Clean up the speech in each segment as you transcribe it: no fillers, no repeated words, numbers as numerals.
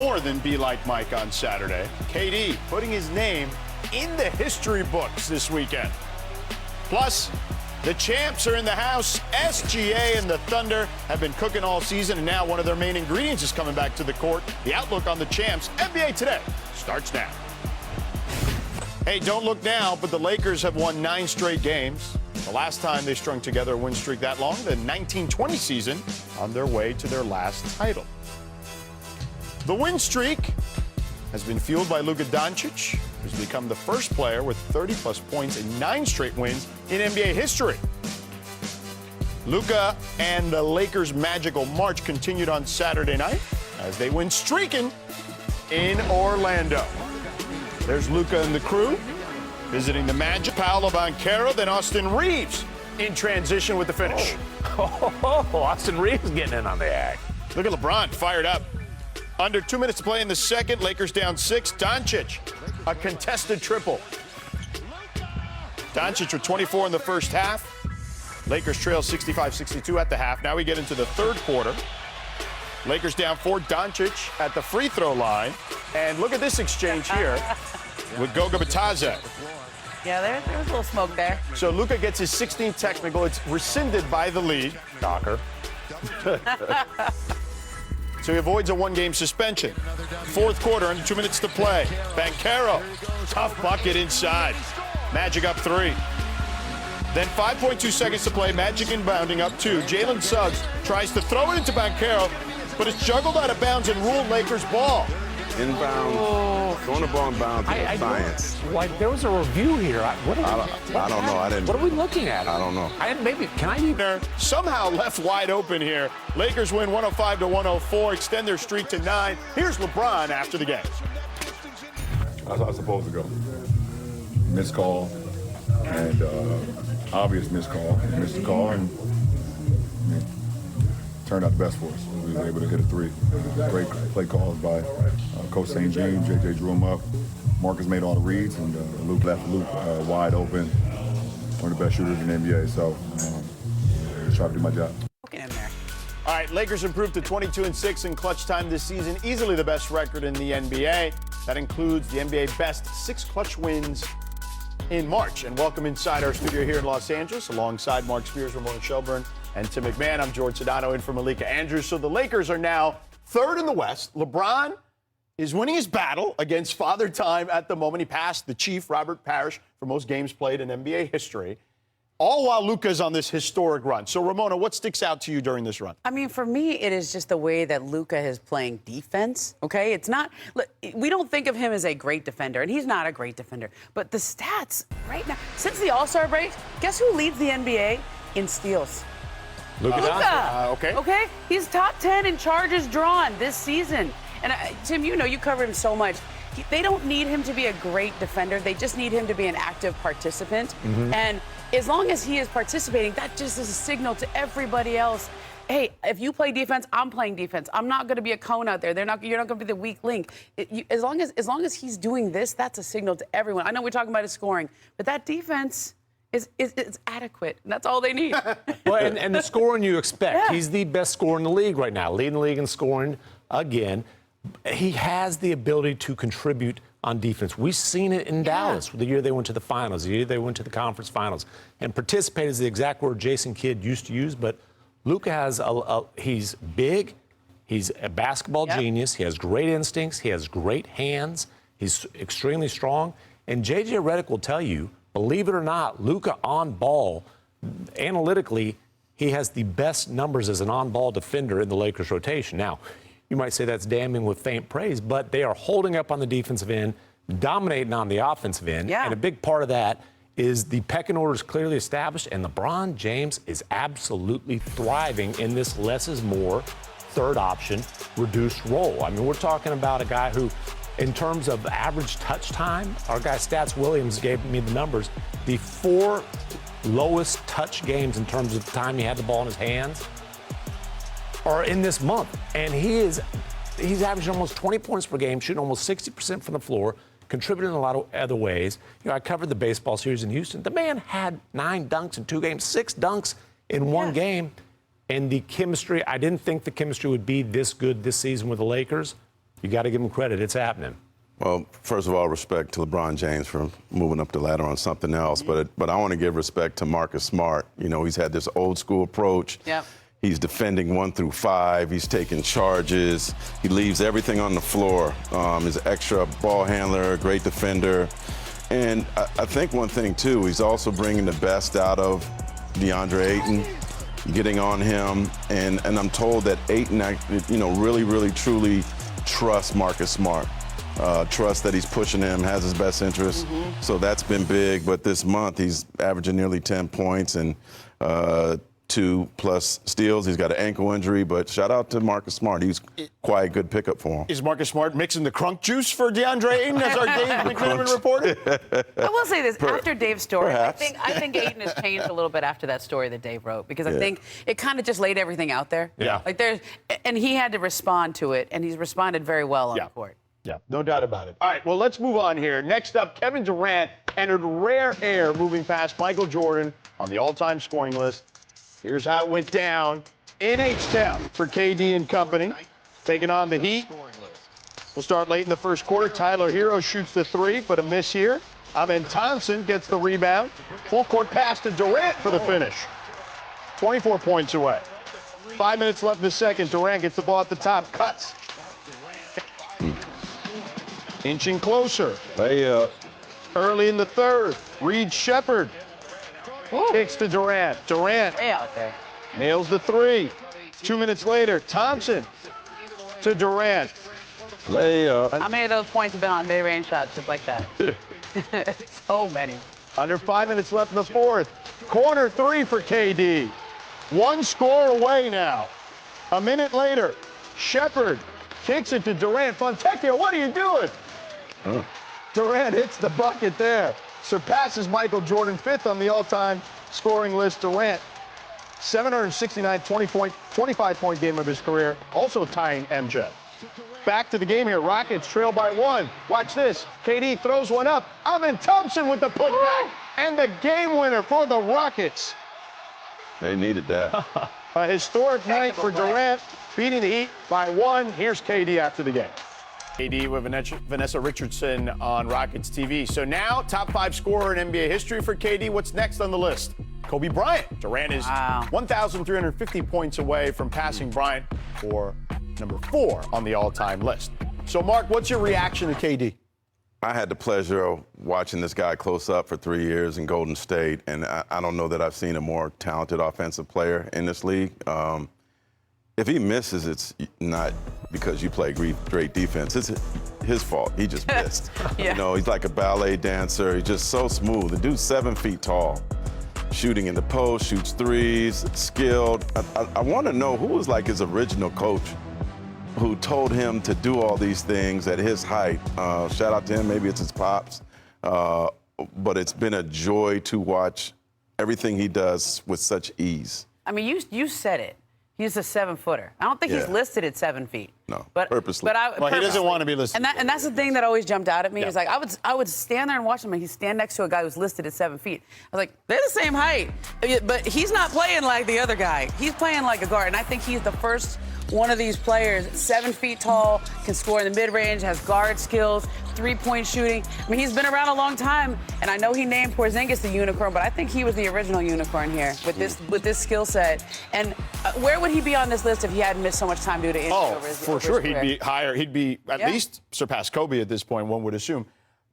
More than be like Mike on Saturday. KD putting his name in the history books this weekend. Plus, the champs are in the house. SGA and the Thunder have been cooking all season, and now one of their main ingredients is coming back to the court. The outlook on the champs, NBA Today, starts now. Hey, don't look now, but the Lakers have won 9 straight games. The last time they strung together a win streak that long, the 1920 season, on their way to their last title. The win streak has been fueled by Luka Doncic, who's become the first player with 30-plus points in 9 straight wins in NBA history. Luka and the Lakers' magical march continued on Saturday night as they went streaking in Orlando. There's Luka and the crew visiting the Magic. Paolo Banchero, then Austin Reeves in transition with the finish. Austin Reeves getting in on the act. Look at LeBron fired up. Under 2 minutes to play in the second, Lakers down 6. Doncic, a contested triple. Doncic with 24 in the first half. Lakers trail 65-62 at the half. Now we get into the third quarter. Lakers down 4. Doncic at the free throw line. And look at this exchange here with Goga Bitadze. Yeah, there's a little smoke there. So Luka gets his 16th technical. It's rescinded by the league. Shocker. So he avoids a 1-game suspension. Fourth quarter, under 2 minutes to play. Banchero, tough bucket inside. Magic up 3. Then 5.2 seconds to play. Magic inbounding up 2. Jalen Suggs tries to throw it into Banchero, but it's juggled out of bounds and ruled Lakers ball. Inbound, throwing the ball inbound is science. Like, there was a review here. I don't know. I didn't. What are we looking at? I don't know. Somehow left wide open here. Lakers win 105-104, extend their streak to 9. Here's LeBron after the game. That's how it's supposed to go. Missed call, and obvious missed call. Missed the call, and turned out the best for us. We were able to hit a 3. Great play calls by Coach St. James. JJ drew him up. Marcus made all the reads, and Luke left Luke wide open. One of the best shooters in the NBA, so just try to do my job. In there. All right, Lakers improved to 22-6 in clutch time this season, easily the best record in the NBA. That includes the NBA best 6 clutch wins in March. And welcome inside our studio here in Los Angeles, alongside Mark Spears, Ramona Shelburne, and Tim McMahon. I'm George Sedano in for Malika Andrews. So the Lakers are now 3rd in the West. LeBron is winning his battle against Father Time at the moment. He passed the Chief, Robert Parrish, for most games played in NBA history, all while Luka's on this historic run. So, Ramona, what sticks out to you during this run? I mean, for me, it is just the way that Luka is playing defense, okay? It's not, look, we don't think of him as a great defender, and he's not a great defender. But the stats right now, since the All-Star break, guess who leads the NBA in steals? Luka. Okay? He's top 10 in charges drawn this season. And Tim, you know, you cover him so much. They don't need him to be a great defender. They just need him to be an active participant. And as long as he is participating, that just is a signal to everybody else. Hey, if you play defense, I'm playing defense. I'm not going to be a cone out there. You're not going to be the weak link. As long as he's doing this, that's a signal to everyone. I know we're talking about his scoring, but that defense is adequate. And that's all they need. Well, and the scoring you expect. Yeah. He's the best scorer in the league right now, leading the league in scoring again. He has the ability to contribute on defense. We've seen it in Dallas, the year they went to the finals, the year they went to the conference finals. And participate is the exact word Jason Kidd used to use, but Luka has he's big, he's a basketball genius, he has great instincts, he has great hands, he's extremely strong. And JJ Redick will tell you, believe it or not, Luka on ball, analytically, he has the best numbers as an on-ball defender in the Lakers rotation. Now, you might say that's damning with faint praise, but they are holding up on the defensive end, dominating on the offensive end. Yeah. And a big part of that is the pecking order is clearly established, and LeBron James is absolutely thriving in this less is more, third option, reduced role. I mean, we're talking about a guy who, in terms of average touch time, our guy Stats Williams gave me the numbers. The 4 lowest touch games in terms of the time he had the ball in his hands are in this month. And he's averaging almost 20 points per game, shooting almost 60% from the floor, contributing in a lot of other ways. You know, I covered the baseball series in Houston. The man had 9 dunks in 2 games, 6 dunks in 1 game. And the chemistry, I didn't think the chemistry would be this good this season with the Lakers. You got to give him credit. It's happening. Well, first of all, respect to LeBron James for moving up the ladder on something else. But I want to give respect to Marcus Smart. You know, he's had this old school approach. Yep. He's defending 1 through 5. He's taking charges. He leaves everything on the floor. He's an extra ball handler, great defender. And I think one thing, too, he's also bringing the best out of DeAndre Ayton, getting on him. And I'm told that Ayton, you know, really, really, truly trusts Marcus Smart. Trust that he's pushing him, has his best interest. So that's been big. But this month, he's averaging nearly 10 points and 2+ steals. He's got an ankle injury, but shout out to Marcus Smart. He's quite a good pickup for him. Is Marcus Smart mixing the crunk juice for DeAndre Ayton, as our Dave McMenamin reported? I will say this, after Dave's story, I Perhaps. think Ayton has changed a little bit after that story that Dave wrote, because I think it kind of just laid everything out there. Yeah. Like and he had to respond to it, and he's responded very well on the court. Yeah, no doubt about it. All right, well, let's move on here. Next up, Kevin Durant entered rare air moving past Michael Jordan on the all-time scoring list. Here's how it went down in H-Town for KD and company, taking on the Heat. We'll start late in the first quarter. Tyler Hero shoots the 3, but a miss here. Amen Thompson gets the rebound. Full court pass to Durant for the finish. 24 points away. 5 minutes left in the second. Durant gets the ball at the top, cuts. Inching closer. Early in the third, Reed Shepherd kicks to Durant. Durant Way out there. nails the 3. 2 minutes later, Thompson to Durant. How many of those points have been on mid-range shots just like that? So many. Under 5 minutes left in the fourth. Corner 3 for KD. 1 score away now. A minute later, Shepherd kicks it to Durant. Fontecchio, what are you doing? Durant hits the bucket there. Surpasses Michael Jordan, 5th on the all-time scoring list. Durant, 769 25-point game of his career, also tying MJ. Back to the game here. Rockets trail by 1. Watch this. KD throws one up. Amen Thompson with the putback and the game winner for the Rockets. They needed that. A historic night for Durant, beating the Heat by 1. Here's KD after the game. KD with Vanessa Richardson on Rockets TV. So now, top 5 scorer in NBA history for KD. What's next on the list? Kobe Bryant. Durant is 1,350 points away from passing Bryant for number 4 on the all-time list. So, Mark, what's your reaction to KD? I had the pleasure of watching this guy close up for 3 years in Golden State, and I don't know that I've seen a more talented offensive player in this league. If he misses, it's not because you play great defense. It's his fault. He just missed. You know, he's like a ballet dancer. He's just so smooth. The dude's 7 feet tall, shooting in the post, shoots threes, skilled. I want to know who was like his original coach who told him to do all these things at his height. Shout out to him. Maybe it's his pops. But it's been a joy to watch everything he does with such ease. I mean, you said it. He's a 7-footer. I don't think he's listed at 7 feet. No, but purposely. Well, he doesn't want to be listed. And that's the thing that always jumped out at me. Is like I would stand there and watch him, and he'd stand next to a guy who's listed at 7 feet. I was like, they're the same height, but he's not playing like the other guy. He's playing like a guard, and I think he's the first one of these players, 7 feet tall, can score in the mid-range, has guard skills, 3-point shooting. I mean, he's been around a long time, and I know he named Porzingis the unicorn, but I think he was the original unicorn here with this skill set. And where would he be on this list if he hadn't missed so much time due to injury? Oh, over his for sure. career? He'd be higher. He'd be at least surpass Kobe at this point, one would assume.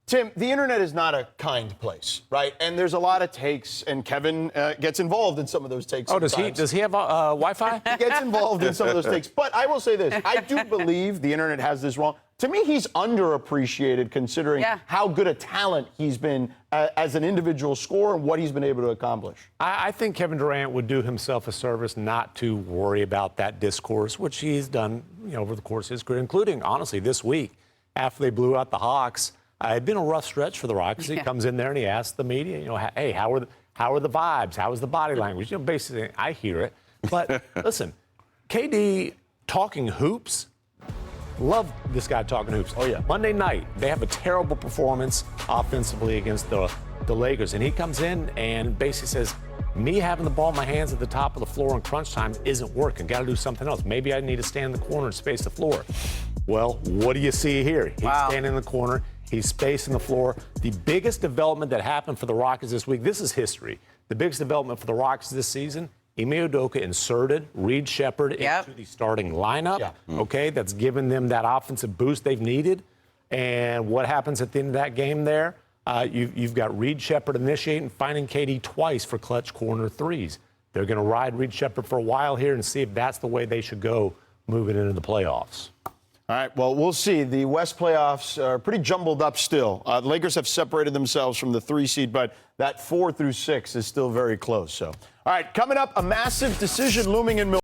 Tim, the internet is not a kind place, right? And there's a lot of takes, and Kevin gets involved in some of those takes. Oh, sometimes. does he have Wi-Fi? He gets involved in some of those takes. But I will say this. I do believe the internet has this wrong. To me, he's underappreciated considering how good a talent he's been as an individual scorer and what he's been able to accomplish. I think Kevin Durant would do himself a service not to worry about that discourse, which he's done over the course of his career, including, honestly, this week after they blew out the Hawks. It had been a rough stretch for the Rockets. He comes in there and he asks the media, hey, how are the vibes? How is the body language? Basically, I hear it. But listen, KD talking hoops. Love this guy talking hoops. Oh, yeah. Monday night, they have a terrible performance offensively against the Lakers. And he comes in and basically says, Me having the ball in my hands at the top of the floor in crunch time isn't working. Got to do something else. Maybe I need to stand in the corner and space the floor. Well, what do you see here? He's standing in the corner. He's spacing the floor. The biggest development that happened for the Rockets this week, this is history. The biggest development for the Rockets this season, Ime Udoka inserted Reed Sheppard into the starting lineup. Okay, that's given them that offensive boost they've needed. And what happens at the end of that game there? You've got Reed Sheppard initiating, finding KD twice for clutch corner threes. They're going to ride Reed Sheppard for a while here and see if that's the way they should go moving into the playoffs. All right, well, we'll see. The West playoffs are pretty jumbled up still. The Lakers have separated themselves from the 3 seed, but that 4 through 6 is still very close. So, all right, coming up, a massive decision looming in Milwaukee.